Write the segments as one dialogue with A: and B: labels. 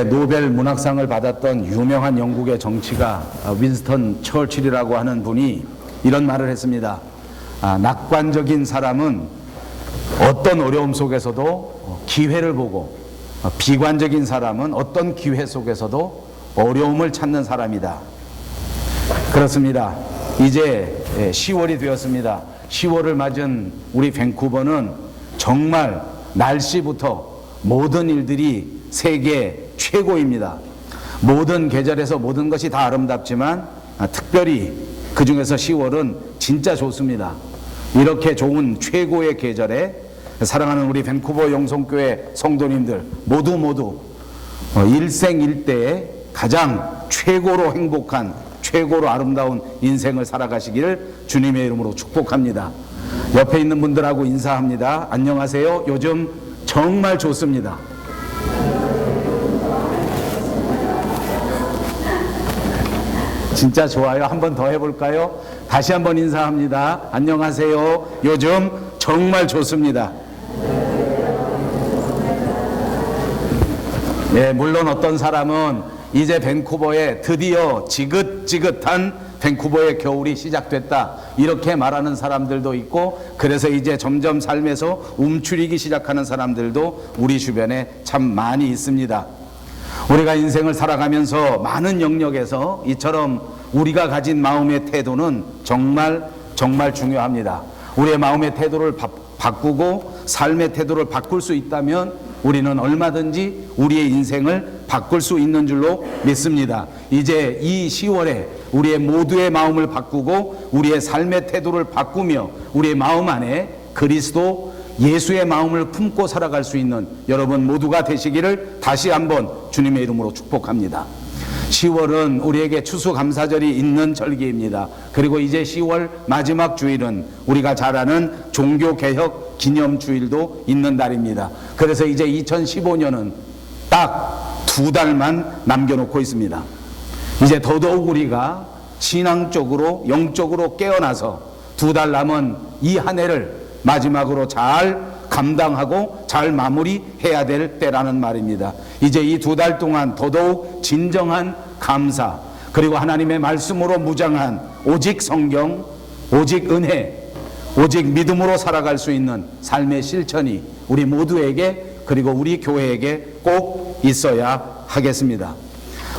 A: 노벨 문학상을 받았던 유명한 영국의 정치가 윈스턴 처칠이라고 하는 분이 이런 말을 했습니다. 낙관적인 사람은 어떤 어려움 속에서도 기회를 보고, 비관적인 사람은 어떤 기회 속에서도 어려움을 찾는 사람이다. 그렇습니다. 이제 10월이 되었습니다. 10월을 맞은 우리 밴쿠버는 정말 날씨부터 모든 일들이 세계 최고입니다. 모든 계절에서 모든 것이 다 아름답지만 특별히 그 중에서 10월은 진짜 좋습니다. 이렇게 좋은 최고의 계절에 사랑하는 우리 밴쿠버 영성교회 성도님들 모두 일생일대에 가장 최고로 행복한, 최고로 아름다운 인생을 살아가시기를 주님의 이름으로 축복합니다. 옆에 있는 분들하고 인사합니다. 안녕하세요. 요즘 정말 좋습니다. 진짜 좋아요. 한 번 더 해볼까요? 다시 한번 인사합니다. 안녕하세요. 요즘 정말 좋습니다. 네, 물론 어떤 사람은 이제 밴쿠버에 드디어 지긋지긋한 밴쿠버의 겨울이 시작됐다, 이렇게 말하는 사람들도 있고, 그래서 이제 점점 삶에서 움츠리기 시작하는 사람들도 우리 주변에 참 많이 있습니다. 우리가 인생을 살아가면서 많은 영역에서 이처럼 우리가 가진 마음의 태도는 정말 중요합니다. 우리의 마음의 태도를 바꾸고 삶의 태도를 바꿀 수 있다면 우리는 얼마든지 우리의 인생을 바꿀 수 있는 줄로 믿습니다. 이제 이 10월에 우리의 모두의 마음을 바꾸고 우리의 삶의 태도를 바꾸며 우리의 마음 안에 그리스도 예수의 마음을 품고 살아갈 수 있는 여러분 모두가 되시기를 다시 한번 주님의 이름으로 축복합니다. 10월은 우리에게 추수감사절이 있는 절기입니다. 그리고 이제 10월 마지막 주일은 우리가 잘 아는 종교개혁 기념주일도 있는 날입니다. 그래서 이제 2015년은 딱 2달만 남겨놓고 있습니다. 이제 더더욱 우리가 신앙적으로 영적으로 깨어나서 2달 남은 이 한 해를 마지막으로 잘 감당하고 잘 마무리해야 될 때라는 말입니다. 이제 이 2달 동안 더더욱 진정한 감사, 그리고 하나님의 말씀으로 무장한 오직 성경, 오직 은혜, 오직 믿음으로 살아갈 수 있는 삶의 실천이 우리 모두에게, 그리고 우리 교회에게 꼭 있어야 하겠습니다.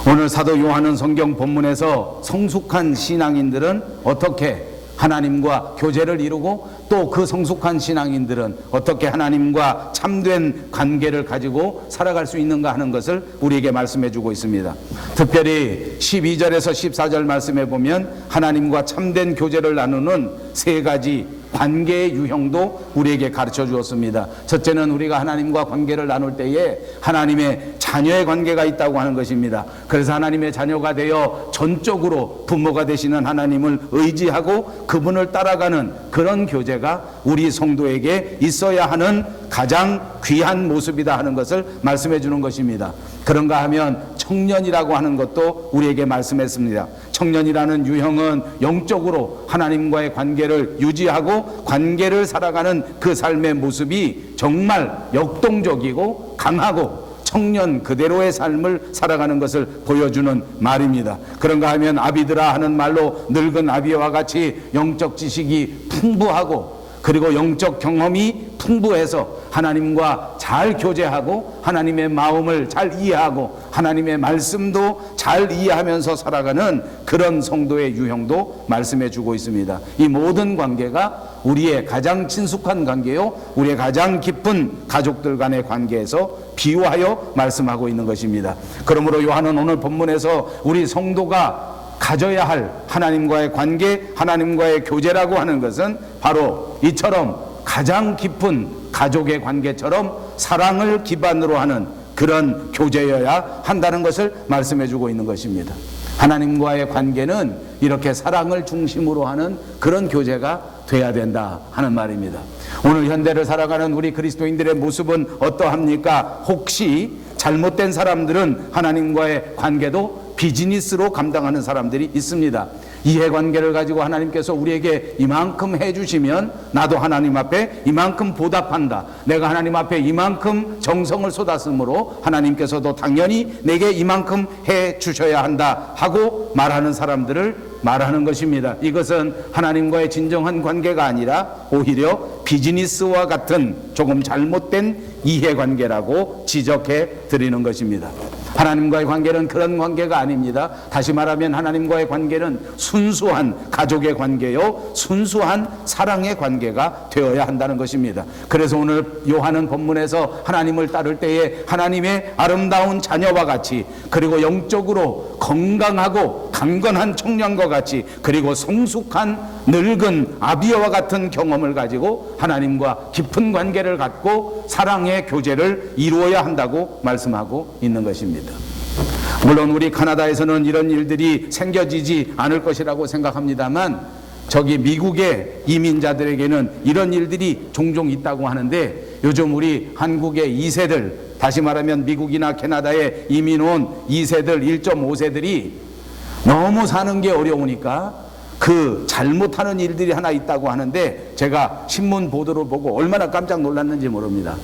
A: 오늘 사도 요한은 성경 본문에서 성숙한 신앙인들은 어떻게 하나님과 교제를 이루고 또 그 성숙한 신앙인들은 어떻게 하나님과 참된 관계를 가지고 살아갈 수 있는가 하는 것을 우리에게 말씀해 주고 있습니다. 특별히 12절에서 14절 말씀해 보면 하나님과 참된 교제를 나누는 3가지 관계의 유형도 우리에게 가르쳐 주었습니다. 첫째는 우리가 하나님과 관계를 나눌 때에 하나님의 자녀의 관계가 있다고 하는 것입니다. 그래서 하나님의 자녀가 되어 전적으로 부모가 되시는 하나님을 의지하고 그분을 따라가는 그런 교제가 우리 성도에게 있어야 하는 가장 귀한 모습이다 하는 것을 말씀해 주는 것입니다. 그런가 하면 청년이라고 하는 것도 우리에게 말씀했습니다. 청년이라는 유형은 영적으로 하나님과의 관계를 유지하고 관계를 살아가는 그 삶의 모습이 정말 역동적이고 강하고 청년 그대로의 삶을 살아가는 것을 보여주는 말입니다. 그런가 하면 아비드라 하는 말로 늙은 아비와 같이 영적 지식이 풍부하고 그리고 영적 경험이 풍부해서 하나님과 잘 교제하고 하나님의 마음을 잘 이해하고 하나님의 말씀도 잘 이해하면서 살아가는 그런 성도의 유형도 말씀해 주고 있습니다. 이 모든 관계가 우리의 가장 친숙한 관계요, 우리의 가장 깊은 가족들 간의 관계에서 비유하여 말씀하고 있는 것입니다. 그러므로 요한은 오늘 본문에서 우리 성도가 가져야 할 하나님과의 관계, 하나님과의 교제라고 하는 것은 바로 이처럼 가장 깊은 가족의 관계처럼 사랑을 기반으로 하는 그런 교제여야 한다는 것을 말씀해 주고 있는 것입니다. 하나님과의 관계는 이렇게 사랑을 중심으로 하는 그런 교제가 돼야 된다 하는 말입니다. 오늘 현대를 살아가는 우리 그리스도인들의 모습은 어떠합니까? 혹시 잘못된 사람들은 하나님과의 관계도 비즈니스로 감당하는 사람들이 있습니다. 이해관계를 가지고 하나님께서 우리에게 이만큼 해주시면 나도 하나님 앞에 이만큼 보답한다. 내가 하나님 앞에 이만큼 정성을 쏟았으므로 하나님께서도 당연히 내게 이만큼 해주셔야 한다 하고 말하는 사람들을 말하는 것입니다. 이것은 하나님과의 진정한 관계가 아니라 오히려 비즈니스와 같은 조금 잘못된 이해관계라고 지적해 드리는 것입니다. 하나님과의 관계는 그런 관계가 아닙니다. 다시 말하면 하나님과의 관계는 순수한 가족의 관계요, 순수한 사랑의 관계가 되어야 한다는 것입니다. 그래서 오늘 요한은 본문에서 하나님을 따를 때에 하나님의 아름다운 자녀와 같이, 그리고 영적으로 건강하고 강건한 청년과 같이, 그리고 성숙한 늙은 아비와 같은 경험을 가지고 하나님과 깊은 관계를 갖고 사랑의 교제를 이루어야 한다고 말씀하고 있는 것입니다. 물론 우리 카나다에서는 이런 일들이 생겨지지 않을 것이라고 생각합니다만, 저기 미국의 이민자들에게는 이런 일들이 종종 있다고 하는데, 요즘 우리 한국의 2세들, 다시 말하면 미국이나 캐나다에 이민 온 2세들, 1.5세들이 너무 사는 게 어려우니까 그 잘못하는 일들이 하나 있다고 하는데, 제가 신문 보도를 보고 얼마나 깜짝 놀랐는지 모릅니다.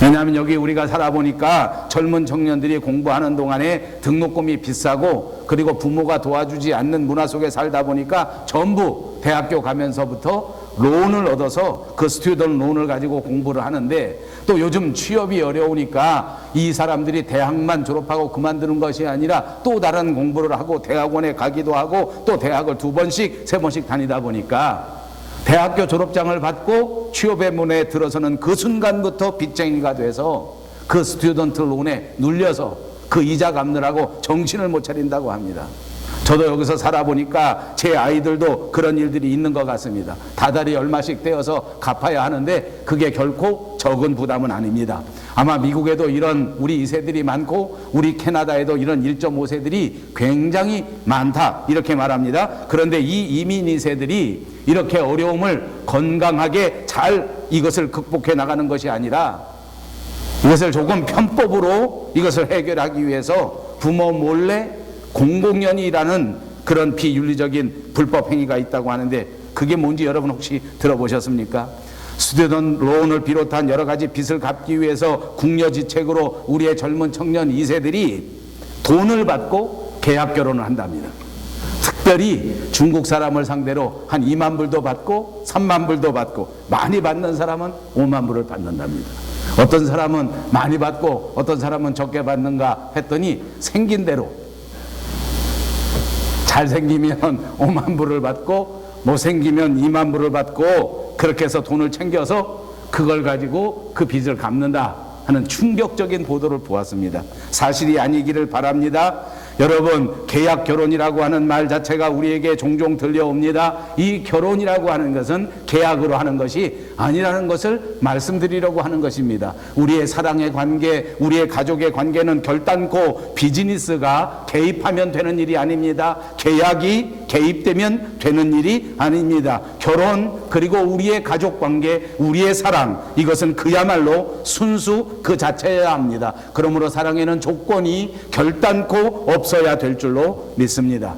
A: 왜냐하면 여기 우리가 살아보니까 젊은 청년들이 공부하는 동안에 등록금이 비싸고, 그리고 부모가 도와주지 않는 문화 속에 살다 보니까 전부 대학교 가면서부터 론을 얻어서 그 스튜던 론을 가지고 공부를 하는데, 또 요즘 취업이 어려우니까 이 사람들이 대학만 졸업하고 그만두는 것이 아니라 또 다른 공부를 하고 대학원에 가기도 하고 또 대학을 2번씩 3번씩 다니다 보니까 대학교 졸업장을 받고 취업의 문에 들어서는 그 순간부터 빚쟁이가 돼서 그 스튜던트 론에 눌려서 그 이자 갚느라고 정신을 못 차린다고 합니다. 저도 여기서 살아보니까 제 아이들도 그런 일들이 있는 것 같습니다. 다달이 얼마씩 떼어서 갚아야 하는데 그게 결코 적은 부담은 아닙니다. 아마 미국에도 이런 우리 2세들이 많고 우리 캐나다에도 이런 1.5세들이 굉장히 많다, 이렇게 말합니다. 그런데 이 이민 2세들이 이렇게 어려움을 건강하게 잘 이것을 극복해 나가는 것이 아니라 이것을 조금 편법으로 이것을 해결하기 위해서 부모 몰래 공공연히라는 그런 비윤리적인 불법 행위가 있다고 하는데, 그게 뭔지 여러분 혹시 들어보셨습니까? 스튜던 론을 비롯한 여러 가지 빚을 갚기 위해서 궁여지책으로 우리의 젊은 청년 2세들이 돈을 받고 계약 결혼을 한답니다. 특별히 중국 사람을 상대로 한 2만 불도 받고 3만 불도 받고, 많이 받는 사람은 5만 불을 받는답니다. 어떤 사람은 많이 받고 어떤 사람은 적게 받는가 했더니 생긴 대로 잘생기면 5만 불을 받고 못생기면 2만 불을 받고, 그렇게 해서 돈을 챙겨서 그걸 가지고 그 빚을 갚는다 하는 충격적인 보도를 보았습니다. 사실이 아니기를 바랍니다. 여러분, 계약 결혼이라고 하는 말 자체가 우리에게 종종 들려옵니다. 이 결혼이라고 하는 것은 계약으로 하는 것이 아니라는 것을 말씀드리려고 하는 것입니다. 우리의 사랑의 관계, 우리의 가족의 관계는 결단코 비즈니스가 개입하면 되는 일이 아닙니다. 계약이 개입되면 되는 일이 아닙니다. 결혼, 그리고 우리의 가족 관계, 우리의 사랑, 이것은 그야말로 순수 그 자체여야 합니다. 그러므로 사랑에는 조건이 결단코 없어야 될 줄로 믿습니다.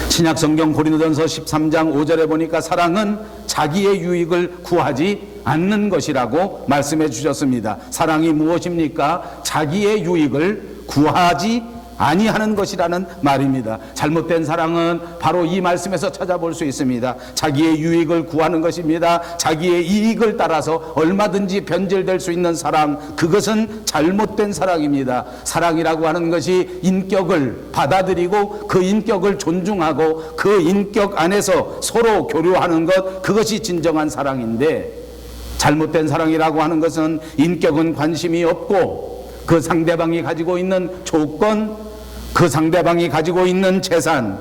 A: 신약 성경 고린도전서 13장 5절에 보니까 사랑은 자기의 유익을 구하지 않는 것이라고 말씀해 주셨습니다. 사랑이 무엇입니까? 자기의 유익을 구하지 아니하는 것이라는 말입니다. 잘못된 사랑은 바로 이 말씀에서 찾아볼 수 있습니다. 자기의 유익을 구하는 것입니다. 자기의 이익을 따라서 얼마든지 변질될 수 있는 사랑, 그것은 잘못된 사랑입니다. 사랑이라고 하는 것이 인격을 받아들이고 그 인격을 존중하고 그 인격 안에서 서로 교류하는 것, 그것이 진정한 사랑인데, 잘못된 사랑이라고 하는 것은 인격은 관심이 없고 그 상대방이 가지고 있는 조건, 그 상대방이 가지고 있는 재산,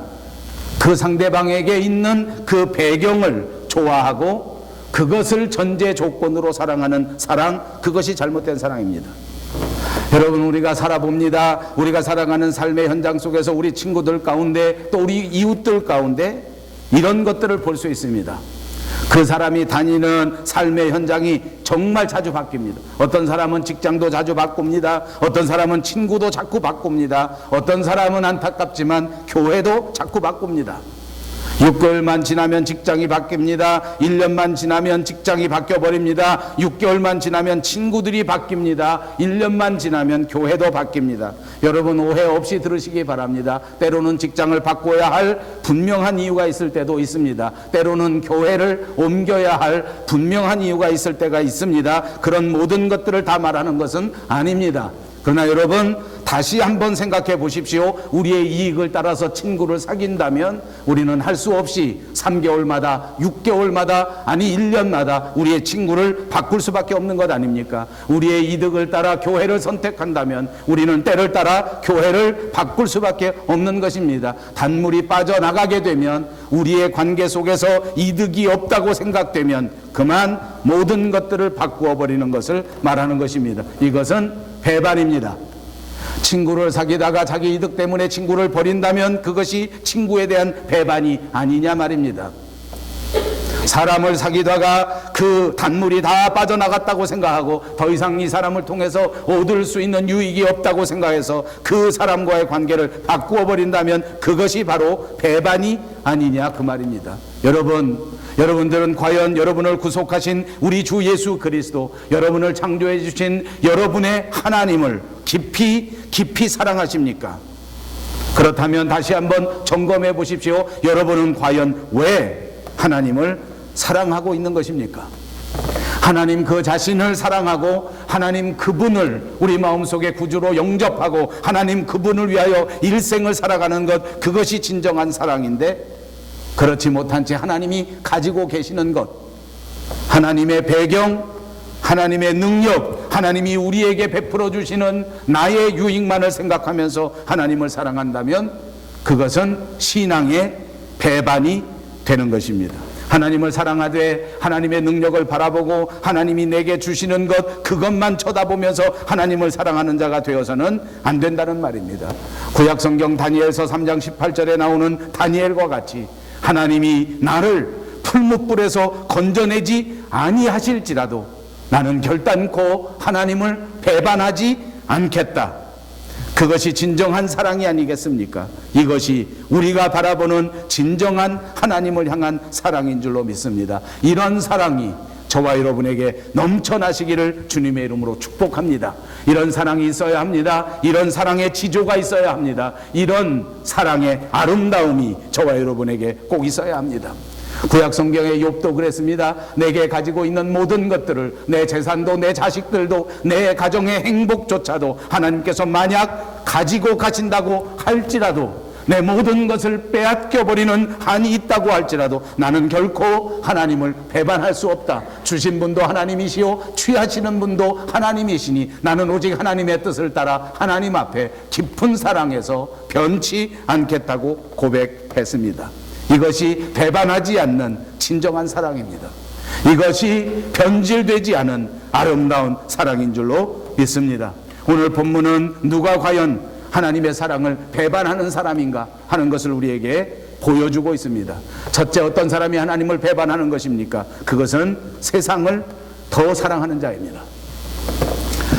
A: 그 상대방에게 있는 그 배경을 좋아하고 그것을 전제 조건으로 사랑하는 사랑, 그것이 잘못된 사랑입니다. 여러분, 우리가 살아봅니다. 우리가 살아가는 삶의 현장 속에서 우리 친구들 가운데 또 우리 이웃들 가운데 이런 것들을 볼 수 있습니다. 그 사람이 다니는 삶의 현장이 정말 자주 바뀝니다. 어떤 사람은 직장도 자주 바꿉니다. 어떤 사람은 친구도 자꾸 바꿉니다. 어떤 사람은 안타깝지만 교회도 자꾸 바꿉니다. 6개월만 지나면 직장이 바뀝니다. 1년만 지나면 직장이 바뀌어버립니다. 6개월만 지나면 친구들이 바뀝니다. 1년만 지나면 교회도 바뀝니다. 여러분, 오해 없이 들으시기 바랍니다. 때로는 직장을 바꿔야 할 분명한 이유가 있을 때도 있습니다. 때로는 교회를 옮겨야 할 분명한 이유가 있을 때가 있습니다. 그런 모든 것들을 다 말하는 것은 아닙니다. 그러나 여러분, 다시 한번 생각해 보십시오. 우리의 이익을 따라서 친구를 사귄다면 우리는 할 수 없이 3개월마다 6개월마다 아니 1년마다 우리의 친구를 바꿀 수밖에 없는 것 아닙니까? 우리의 이득을 따라 교회를 선택한다면 우리는 때를 따라 교회를 바꿀 수밖에 없는 것입니다. 단물이 빠져나가게 되면, 우리의 관계 속에서 이득이 없다고 생각되면 그만 모든 것들을 바꾸어 버리는 것을 말하는 것입니다. 이것은 배반입니다. 친구를 사귀다가 자기 이득 때문에 친구를 버린다면 그것이 친구에 대한 배반이 아니냐 말입니다. 사람을 사귀다가 그 단물이 다 빠져나갔다고 생각하고 더 이상 이 사람을 통해서 얻을 수 있는 유익이 없다고 생각해서 그 사람과의 관계를 바꾸어 버린다면 그것이 바로 배반이 아니냐 그 말입니다. 여러분들은 과연 여러분을 구속하신 우리 주 예수 그리스도, 여러분을 창조해 주신 여러분의 하나님을 깊이 사랑하십니까? 그렇다면 다시 한번 점검해 보십시오. 여러분은 과연 왜 하나님을 사랑하고 있는 것입니까? 하나님 그 자신을 사랑하고 하나님 그분을 우리 마음속에 구주로 영접하고 하나님 그분을 위하여 일생을 살아가는 것, 그것이 진정한 사랑인데, 그렇지 못한 채 하나님이 가지고 계시는 것, 하나님의 배경, 하나님의 능력, 하나님이 우리에게 베풀어 주시는 나의 유익만을 생각하면서 하나님을 사랑한다면 그것은 신앙의 배반이 되는 것입니다. 하나님을 사랑하되 하나님의 능력을 바라보고 하나님이 내게 주시는 것, 그것만 쳐다보면서 하나님을 사랑하는 자가 되어서는 안 된다는 말입니다. 구약성경 다니엘서 3장 18절에 나오는 다니엘과 같이 하나님이 나를 풀무불에서 건져내지 아니하실지라도 나는 결단코 하나님을 배반하지 않겠다. 그것이 진정한 사랑이 아니겠습니까? 이것이 우리가 바라보는 진정한 하나님을 향한 사랑인 줄로 믿습니다. 이런 사랑이 저와 여러분에게 넘쳐나시기를 주님의 이름으로 축복합니다. 이런 사랑이 있어야 합니다. 이런 사랑의 지조가 있어야 합니다. 이런 사랑의 아름다움이 저와 여러분에게 꼭 있어야 합니다. 구약 성경의 욥도 그랬습니다. 내게 가지고 있는 모든 것들을, 내 재산도 내 자식들도 내 가정의 행복조차도 하나님께서 만약 가지고 가신다고 할지라도, 내 모든 것을 빼앗겨버리는 한이 있다고 할지라도 나는 결코 하나님을 배반할 수 없다. 주신 분도 하나님이시오 취하시는 분도 하나님이시니 나는 오직 하나님의 뜻을 따라 하나님 앞에 깊은 사랑에서 변치 않겠다고 고백했습니다. 이것이 배반하지 않는 진정한 사랑입니다. 이것이 변질되지 않은 아름다운 사랑인 줄로 믿습니다. 오늘 본문은 누가 과연 하나님의 사랑을 배반하는 사람인가 하는 것을 우리에게 보여주고 있습니다. 첫째, 어떤 사람이 하나님을 배반하는 것입니까? 그것은 세상을 더 사랑하는 자입니다.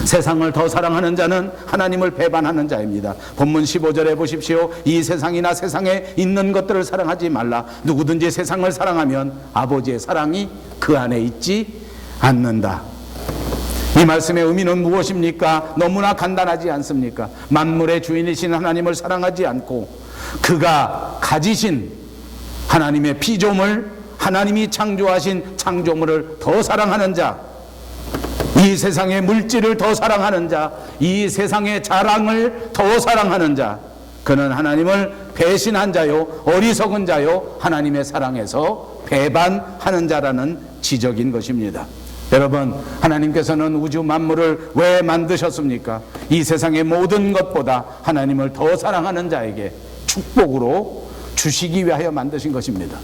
A: 세상을 더 사랑하는 자는 하나님을 배반하는 자입니다. 본문 15절에 보십시오. 이 세상이나 세상에 있는 것들을 사랑하지 말라. 누구든지 세상을 사랑하면 아버지의 사랑이 그 안에 있지 않는다. 이 말씀의 의미는 무엇입니까? 너무나 간단하지 않습니까? 만물의 주인이신 하나님을 사랑하지 않고 그가 가지신 하나님의 피조물, 하나님이 창조하신 창조물을 더 사랑하는 자, 이 세상의 물질을 더 사랑하는 자, 이 세상의 자랑을 더 사랑하는 자, 그는 하나님을 배신한 자요, 어리석은 자요, 하나님의 사랑에서 배반하는 자라는 지적인 것입니다. 여러분, 하나님께서는 우주 만물을 왜 만드셨습니까? 이 세상의 모든 것보다 하나님을 더 사랑하는 자에게 축복으로 주시기 위하여 만드신 것입니다.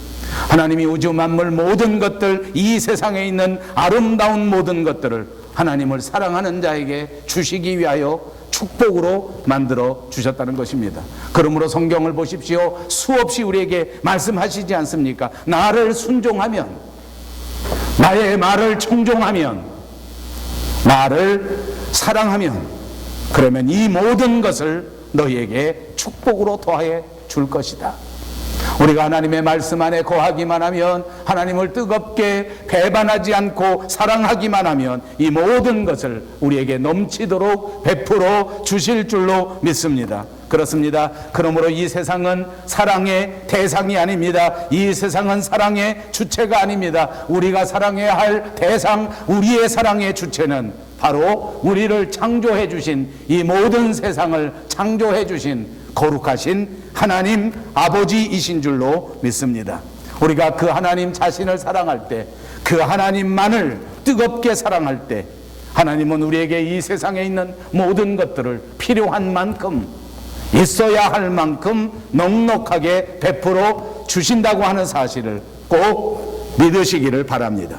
A: 하나님이 우주 만물 모든 것들, 이 세상에 있는 아름다운 모든 것들을 하나님을 사랑하는 자에게 주시기 위하여 축복으로 만들어 주셨다는 것입니다. 그러므로 성경을 보십시오. 수없이 우리에게 말씀하시지 않습니까? 나를 순종하면 나의 말을 청종하면, 나를 사랑하면, 그러면 이 모든 것을 너희에게 축복으로 더해 줄 것이다. 우리가 하나님의 말씀 안에 거하기만 하면, 하나님을 뜨겁게 배반하지 않고 사랑하기만 하면 이 모든 것을 우리에게 넘치도록 베풀어 주실 줄로 믿습니다. 그렇습니다. 그러므로 이 세상은 사랑의 대상이 아닙니다. 이 세상은 사랑의 주체가 아닙니다. 우리가 사랑해야 할 대상, 우리의 사랑의 주체는 바로 우리를 창조해 주신, 이 모든 세상을 창조해 주신 거룩하신 하나님 아버지이신 줄로 믿습니다. 우리가 그 하나님 자신을 사랑할 때, 그 하나님만을 뜨겁게 사랑할 때, 하나님은 우리에게 이 세상에 있는 모든 것들을 필요한 만큼, 있어야 할 만큼 넉넉하게 베풀어 주신다고 하는 사실을 꼭 믿으시기를 바랍니다.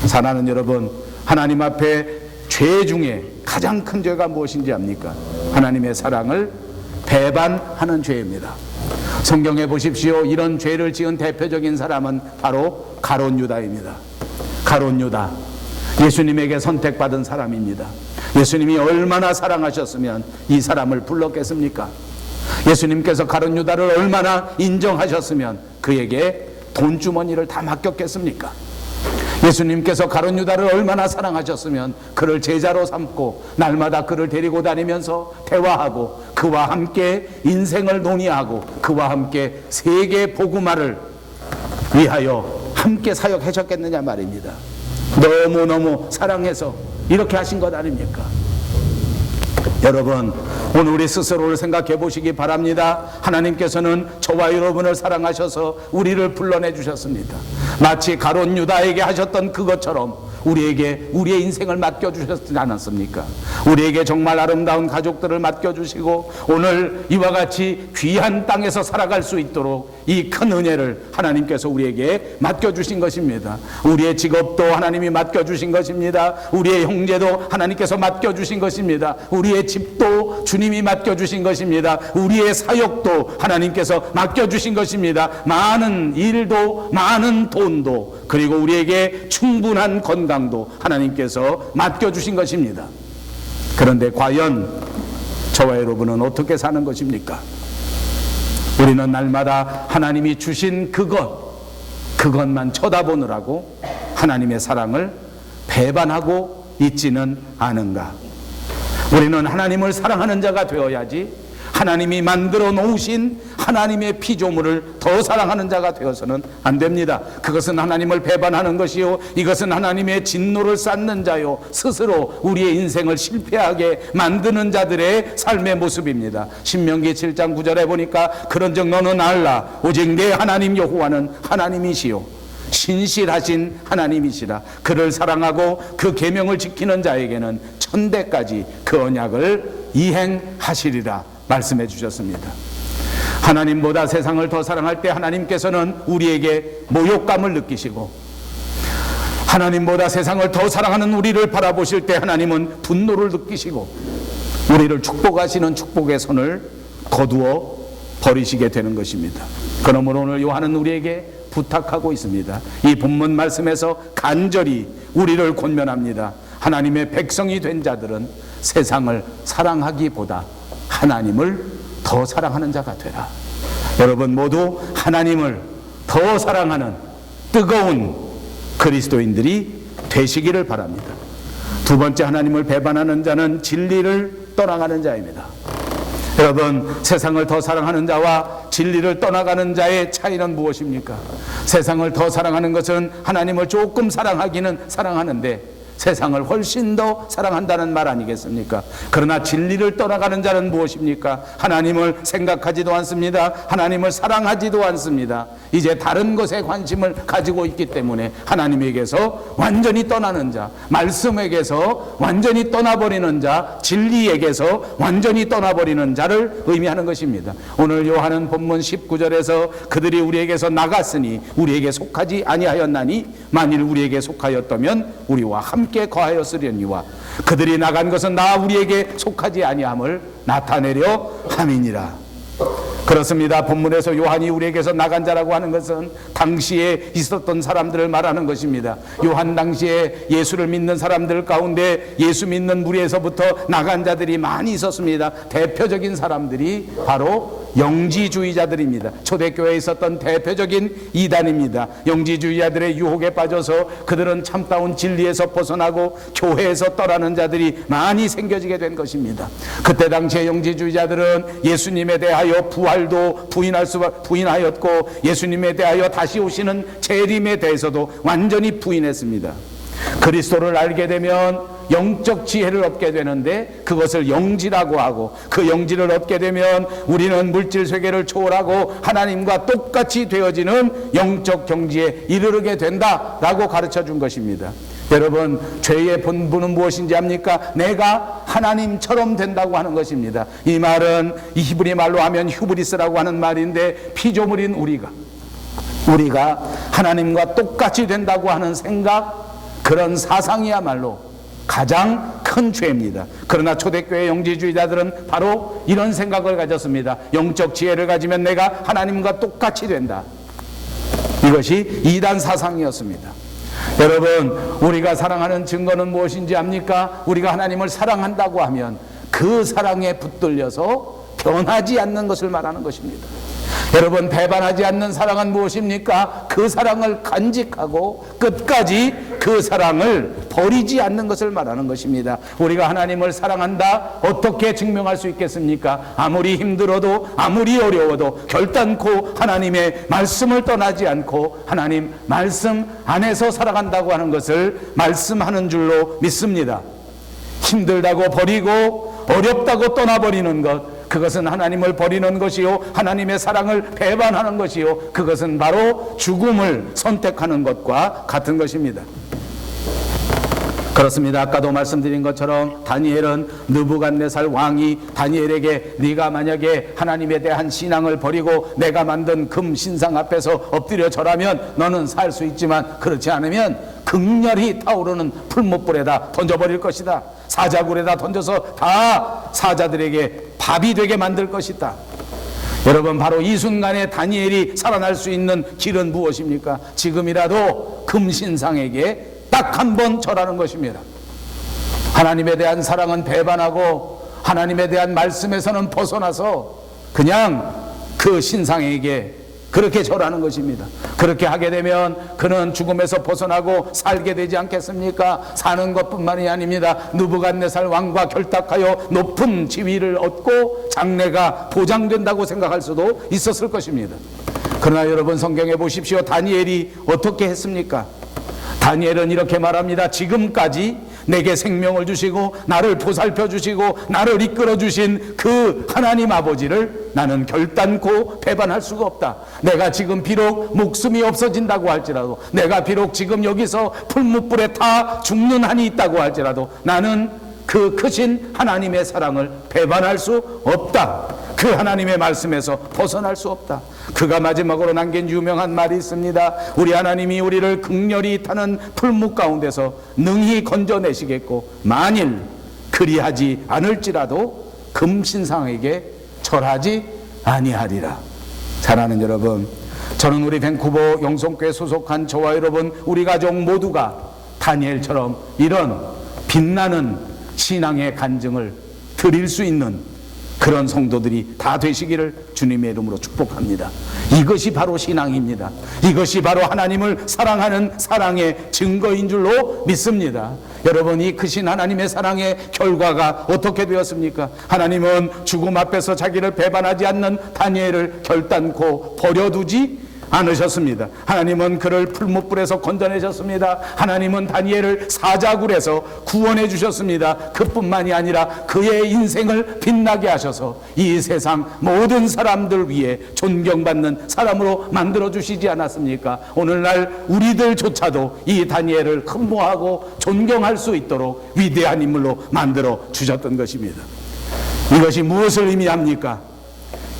A: 사랑하는 여러분, 하나님 앞에 죄 중에 가장 큰 죄가 무엇인지 압니까? 하나님의 사랑을 배반하는 죄입니다. 성경에 보십시오. 이런 죄를 지은 대표적인 사람은 바로 가룟 유다입니다. 가룟 유다, 예수님에게 선택받은 사람입니다. 예수님이 얼마나 사랑하셨으면 이 사람을 불렀겠습니까? 예수님께서 가룟 유다를 얼마나 인정하셨으면 그에게 돈주머니를 다 맡겼겠습니까? 예수님께서 가룟 유다를 얼마나 사랑하셨으면 그를 제자로 삼고 날마다 그를 데리고 다니면서 대화하고 그와 함께 인생을 논의하고 그와 함께 세계 복음화를 위하여 함께 사역하셨겠느냐 말입니다. 너무너무 사랑해서 이렇게 하신 것 아닙니까? 여러분, 오늘 우리 스스로를 생각해 보시기 바랍니다. 하나님께서는 저와 여러분을 사랑하셔서 우리를 불러내 주셨습니다. 마치 가룟 유다에게 하셨던 그것처럼 우리에게 우리의 인생을 맡겨주셨지 않았습니까? 우리에게 정말 아름다운 가족들을 맡겨주시고 오늘 이와 같이 귀한 땅에서 살아갈 수 있도록 이 큰 은혜를 하나님께서 우리에게 맡겨주신 것입니다. 우리의 직업도 하나님이 맡겨주신 것입니다. 우리의 형제도 하나님께서 맡겨주신 것입니다. 우리의 집도 주님이 맡겨주신 것입니다. 우리의 사역도 하나님께서 맡겨주신 것입니다. 많은 일도 많은 돈도 그리고 우리에게 충분한 건강도 하나님께서 맡겨주신 것입니다. 그런데 과연 저와 여러분은 어떻게 사는 것입니까? 우리는 날마다 하나님이 주신 그것만 쳐다보느라고 하나님의 사랑을 배반하고 있지는 않은가? 우리는 하나님을 사랑하는 자가 되어야지 하나님이 만들어 놓으신 하나님의 피조물을 더 사랑하는 자가 되어서는 안 됩니다. 그것은 하나님을 배반하는 것이요, 이것은 하나님의 진노를 쌓는 자요, 스스로 우리의 인생을 실패하게 만드는 자들의 삶의 모습입니다. 신명기 7장 9절에 보니까 그런즉 너는 알라 오직 내 하나님 여호와는 하나님이시요 신실하신 하나님이시라. 그를 사랑하고 그 계명을 지키는 자에게는 천대까지 그 언약을 이행하시리라 말씀해 주셨습니다. 하나님보다 세상을 더 사랑할 때 하나님께서는 우리에게 모욕감을 느끼시고, 하나님보다 세상을 더 사랑하는 우리를 바라보실 때 하나님은 분노를 느끼시고 우리를 축복하시는 축복의 손을 거두어 버리시게 되는 것입니다. 그러므로 오늘 요한은 우리에게 부탁하고 있습니다. 이 본문 말씀에서 간절히 우리를 권면합니다. 하나님의 백성이 된 자들은 세상을 사랑하기보다 하나님을 더 사랑하는 자가 되라. 여러분 모두 하나님을 더 사랑하는 뜨거운 그리스도인들이 되시기를 바랍니다. 두 번째, 하나님을 배반하는 자는 진리를 떠나가는 자입니다. 여러분, 세상을 더 사랑하는 자와 진리를 떠나가는 자의 차이는 무엇입니까? 세상을 더 사랑하는 것은 하나님을 조금 사랑하기는 사랑하는데 세상을 훨씬 더 사랑한다는 말 아니겠습니까? 그러나 진리를 떠나가는 자는 무엇입니까? 하나님을 생각하지도 않습니다. 하나님을 사랑하지도 않습니다. 이제 다른 것에 관심을 가지고 있기 때문에 하나님에게서 완전히 떠나는 자, 말씀에게서 완전히 떠나버리는 자, 진리에게서 완전히 떠나버리는 자를 의미하는 것입니다. 오늘 요한은 본문 19절에서 그들이 우리에게서 나갔으니 우리에게 속하지 아니하였나니 만일 우리에게 속하였다면 우리와 함께 거하였으려니와 그들이 나간 것은 나 우리에게 속하지 아니함을 나타내려 함이니라. 그렇습니다. 본문에서 요한이 우리에게서 나간 자라고 하는 것은 당시에 있었던 사람들을 말하는 것입니다. 요한 당시에 예수를 믿는 사람들 가운데 예수 믿는 무리에서부터 나간 자들이 많이 있었습니다. 대표적인 사람들이 바로 영지주의자들입니다. 초대교회에 있었던 대표적인 이단입니다. 영지주의자들의 유혹에 빠져서 그들은 참다운 진리에서 벗어나고 교회에서 떠나는 자들이 많이 생겨지게 된 것입니다. 그때 당시에 영지주의자들은 예수님에 대하여 부활도 부인하였고 예수님에 대하여 다시 오시는 재림에 대해서도 완전히 부인했습니다. 그리스도를 알게 되면 영적 지혜를 얻게 되는데 그것을 영지라고 하고, 그 영지를 얻게 되면 우리는 물질 세계를 초월하고 하나님과 똑같이 되어지는 영적 경지에 이르게 된다라고 가르쳐 준 것입니다. 여러분, 죄의 본분은 무엇인지 압니까? 내가 하나님처럼 된다고 하는 것입니다. 이 말은 이 히브리 말로 하면 휴브리스라고 하는 말인데, 피조물인 우리가 하나님과 똑같이 된다고 하는 생각, 그런 사상이야말로 가장 큰 죄입니다. 그러나 초대교회 영지주의자들은 바로 이런 생각을 가졌습니다. 영적 지혜를 가지면 내가 하나님과 똑같이 된다. 이것이 이단 사상이었습니다. 여러분, 우리가 사랑하는 증거는 무엇인지 압니까? 우리가 하나님을 사랑한다고 하면 그 사랑에 붙들려서 변하지 않는 것을 말하는 것입니다. 여러분, 배반하지 않는 사랑은 무엇입니까? 그 사랑을 간직하고 끝까지 그 사랑을 버리지 않는 것을 말하는 것입니다. 우리가 하나님을 사랑한다, 어떻게 증명할 수 있겠습니까? 아무리 힘들어도, 아무리 어려워도 결단코 하나님의 말씀을 떠나지 않고 하나님 말씀 안에서 살아간다고 하는 것을 말씀하는 줄로 믿습니다. 힘들다고 버리고 어렵다고 떠나버리는 것, 그것은 하나님을 버리는 것이요, 하나님의 사랑을 배반하는 것이요, 그것은 바로 죽음을 선택하는 것과 같은 것입니다. 그렇습니다. 아까도 말씀드린 것처럼 다니엘은 느부갓네살 왕이 다니엘에게 네가 만약에 하나님에 대한 신앙을 버리고 내가 만든 금 신상 앞에서 엎드려 절하면 너는 살 수 있지만 그렇지 않으면 극렬히 타오르는 풀무불에다 던져버릴 것이다. 사자굴에다 던져서 다 사자들에게 밥이 되게 만들 것이다. 여러분, 바로 이 순간에 다니엘이 살아날 수 있는 길은 무엇입니까? 지금이라도 금신상에게 딱 한 번 절하는 것입니다. 하나님에 대한 사랑은 배반하고 하나님에 대한 말씀에서는 벗어나서 그냥 그 신상에게 그렇게 절하는 것입니다. 그렇게 하게 되면 그는 죽음에서 벗어나고 살게 되지 않겠습니까? 사는 것뿐만이 아닙니다. 느부갓네살 왕과 결탁하여 높은 지위를 얻고 장래가 보장된다고 생각할 수도 있었을 것입니다. 그러나 여러분, 성경에 보십시오. 다니엘이 어떻게 했습니까? 다니엘은 이렇게 말합니다. 지금까지 내게 생명을 주시고 나를 보살펴 주시고 나를 이끌어 주신 그 하나님 아버지를 나는 결단코 배반할 수가 없다. 내가 지금 비록 목숨이 없어진다고 할지라도, 내가 비록 지금 여기서 풀무불에 타 죽는 한이 있다고 할지라도 나는 그 크신 하나님의 사랑을 배반할 수 없다. 그 하나님의 말씀에서 벗어날 수 없다. 그가 마지막으로 남긴 유명한 말이 있습니다. 우리 하나님이 우리를 극렬히 타는 풀무 가운데서 능히 건져내시겠고 만일 그리하지 않을지라도 금신상에게 절하지 아니하리라. 사랑하는 여러분, 저는 우리 밴쿠버 영성교회 소속한 저와 여러분, 우리 가족 모두가 다니엘처럼 이런 빛나는 신앙의 간증을 드릴 수 있는 그런 성도들이 다 되시기를 주님의 이름으로 축복합니다. 이것이 바로 신앙입니다. 이것이 바로 하나님을 사랑하는 사랑의 증거인 줄로 믿습니다. 여러분, 이 크신 하나님의 사랑의 결과가 어떻게 되었습니까? 하나님은 죽음 앞에서 자기를 배반하지 않는 다니엘을 결단코 버려두지 않으셨습니다. 하나님은 그를 풀무불에서 건져내셨습니다. 하나님은 다니엘을 사자굴에서 구원해 주셨습니다. 그뿐만이 아니라 그의 인생을 빛나게 하셔서 이 세상 모든 사람들 위해 존경받는 사람으로 만들어 주시지 않았습니까? 오늘날 우리들조차도 이 다니엘을 흠모하고 존경할 수 있도록 위대한 인물로 만들어 주셨던 것입니다. 이것이 무엇을 의미합니까?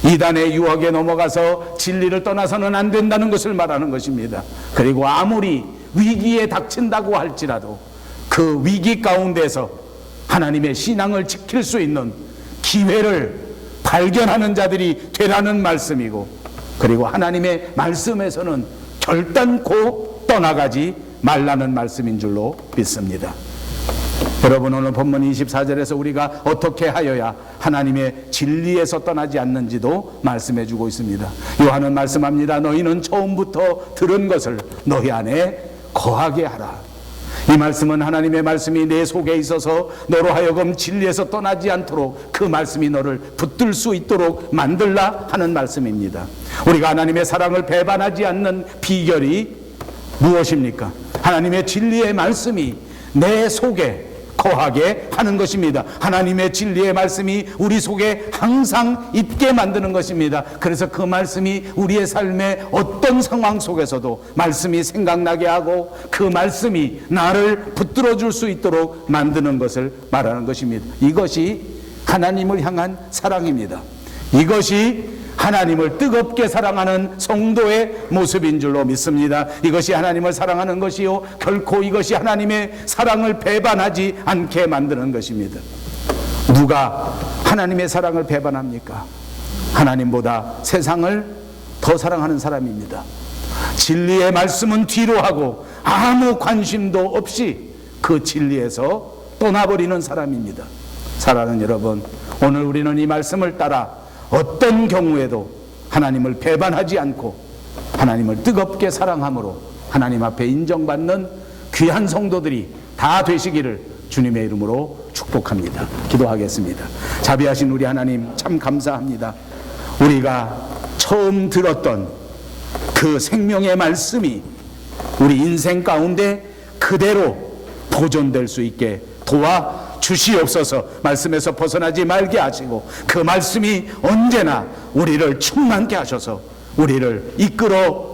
A: 이단의 유혹에 넘어가서 진리를 떠나서는 안 된다는 것을 말하는 것입니다. 그리고 아무리 위기에 닥친다고 할지라도 그 위기 가운데서 하나님의 신앙을 지킬 수 있는 기회를 발견하는 자들이 되라는 말씀이고, 그리고 하나님의 말씀에서는 결단코 떠나가지 말라는 말씀인 줄로 믿습니다. 여러분, 오늘 본문 24절에서 우리가 어떻게 하여야 하나님의 진리에서 떠나지 않는지도 말씀해 주고 있습니다. 요한은 말씀합니다. 너희는 처음부터 들은 것을 너희 안에 거하게 하라. 이 말씀은 하나님의 말씀이 내 속에 있어서 너로 하여금 진리에서 떠나지 않도록 그 말씀이 너를 붙들 수 있도록 만들라 하는 말씀입니다. 우리가 하나님의 사랑을 배반하지 않는 비결이 무엇입니까? 하나님의 진리의 말씀이 내 속에 거하게 하는 것입니다. 하나님의 진리의 말씀이 우리 속에 항상 있게 만드는 것입니다. 그래서 그 말씀이 우리의 삶의 어떤 상황 속에서도 말씀이 생각나게 하고 그 말씀이 나를 붙들어 줄 수 있도록 만드는 것을 말하는 것입니다. 이것이 하나님을 향한 사랑입니다. 이것이 하나님을 뜨겁게 사랑하는 성도의 모습인 줄로 믿습니다. 이것이 하나님을 사랑하는 것이요, 결코 이것이 하나님의 사랑을 배반하지 않게 만드는 것입니다. 누가 하나님의 사랑을 배반합니까? 하나님보다 세상을 더 사랑하는 사람입니다. 진리의 말씀은 뒤로 하고 아무 관심도 없이 그 진리에서 떠나버리는 사람입니다. 사랑하는 여러분, 오늘 우리는 이 말씀을 따라 어떤 경우에도 하나님을 배반하지 않고 하나님을 뜨겁게 사랑함으로 하나님 앞에 인정받는 귀한 성도들이 다 되시기를 주님의 이름으로 축복합니다. 기도하겠습니다. 자비하신 우리 하나님, 참 감사합니다. 우리가 처음 들었던 그 생명의 말씀이 우리 인생 가운데 그대로 보존될 수 있게 도와 주시옵소서. 말씀에서 벗어나지 말게 하시고 그 말씀이 언제나 우리를 충만케 하셔서 우리를 이끌어